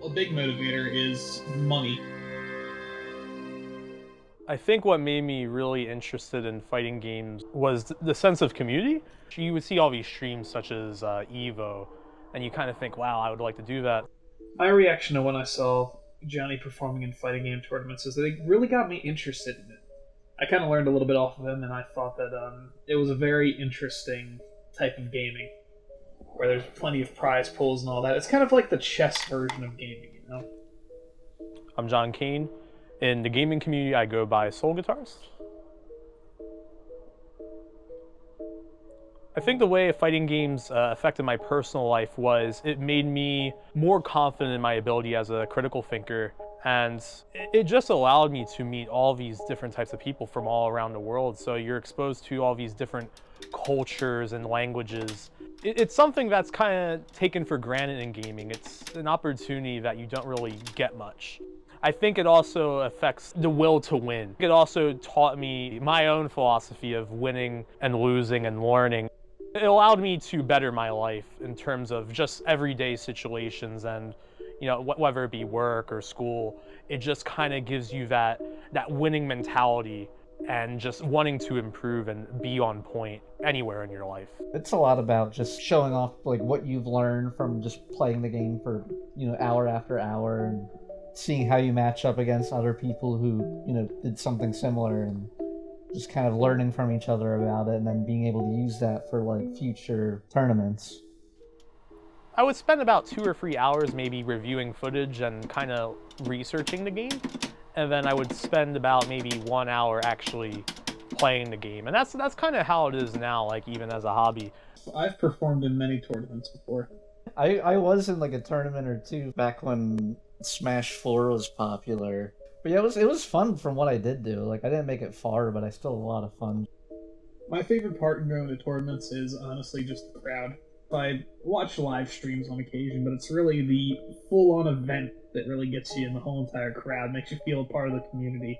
A big motivator is money. I think what made me really interested in fighting games was the sense of community. You would see all these streams such as Evo, and you kind of think, wow, I would like to do that. My reaction to when I saw Johnny performing in fighting game tournaments is that it really got me interested in it. I kind of learned a little bit off of him, and I thought that it was a very interesting type of gaming, where there's plenty of prize pools and all that. It's kind of like the chess version of gaming, you know? I'm John Kane. In the gaming community, I go by Soul Guitarist. I think the way fighting games affected my personal life was it made me more confident in my ability as a critical thinker, and it just allowed me to meet all these different types of people from all around the world. So you're exposed to all these different cultures and languages. It's something that's kind of taken for granted in gaming. It's an opportunity that you don't really get much. I think it also affects the will to win. It also taught me my own philosophy of winning and losing and learning. It allowed me to better my life in terms of just everyday situations, and whether it be work or school, it just kind of gives you that winning mentality and just wanting to improve and be on point anywhere in your life. It's a lot about just showing off like what you've learned from just playing the game for, hour after hour, and seeing how you match up against other people who, did something similar, and just kind of learning from each other about it, and then being able to use that for like future tournaments. I would spend about 2 or 3 hours maybe reviewing footage and kind of researching the game, and then I would spend about maybe 1 hour actually playing the game. And that's kind of how it is now, like even as a hobby. I've performed in many tournaments before. I was in like a tournament or two back when Smash 4 was popular. But yeah, it was fun from what I did do. Like, I didn't make it far, but I still had a lot of fun. My favorite part in going to tournaments is honestly just the crowd. I watch live streams on occasion, but it's really the full-on event that really gets you in the whole entire crowd, makes you feel a part of the community.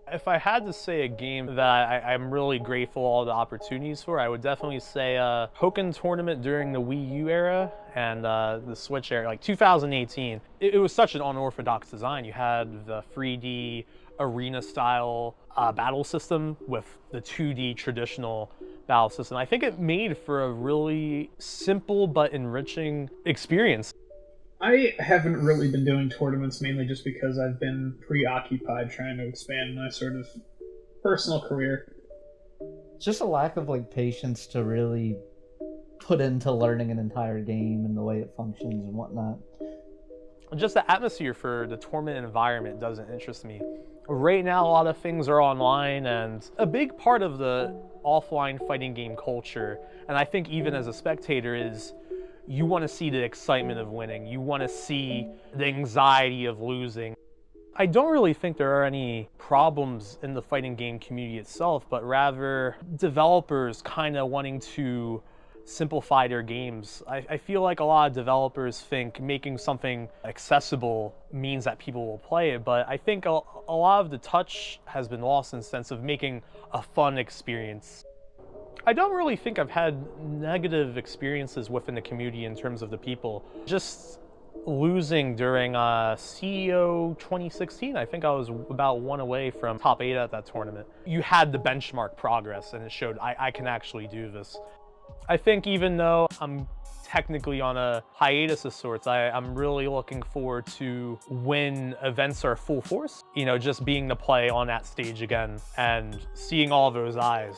If I had to say a game that I'm really grateful all the opportunities for, I would definitely say Hoken Tournament during the Wii U era and the Switch era, like 2018. It was such an unorthodox design. You had the 3D arena-style battle system with the 2D traditional battle system. I think it made for a really simple but enriching experience. I haven't really been doing tournaments mainly just because I've been preoccupied trying to expand my sort of personal career. Just a lack of like patience to really put into learning an entire game and the way it functions and whatnot. Just the atmosphere for the tournament environment doesn't interest me. Right now, a lot of things are online, and a big part of the offline fighting game culture, and I think even as a spectator, is you want to see the excitement of winning. You want to see the anxiety of losing. I don't really think there are any problems in the fighting game community itself, but rather developers kind of wanting to simplify their games. I feel like a lot of developers think making something accessible means that people will play it, but I think a lot of the touch has been lost in the sense of making a fun experience. I don't really think I've had negative experiences within the community in terms of the people. Just losing during CEO 2016, I think I was about 1 away from top 8 at that tournament. You had the benchmark progress, and it showed I can actually do this. I think even though I'm technically on a hiatus of sorts, I'm really looking forward to when events are full force, just being to play on that stage again and seeing all those eyes.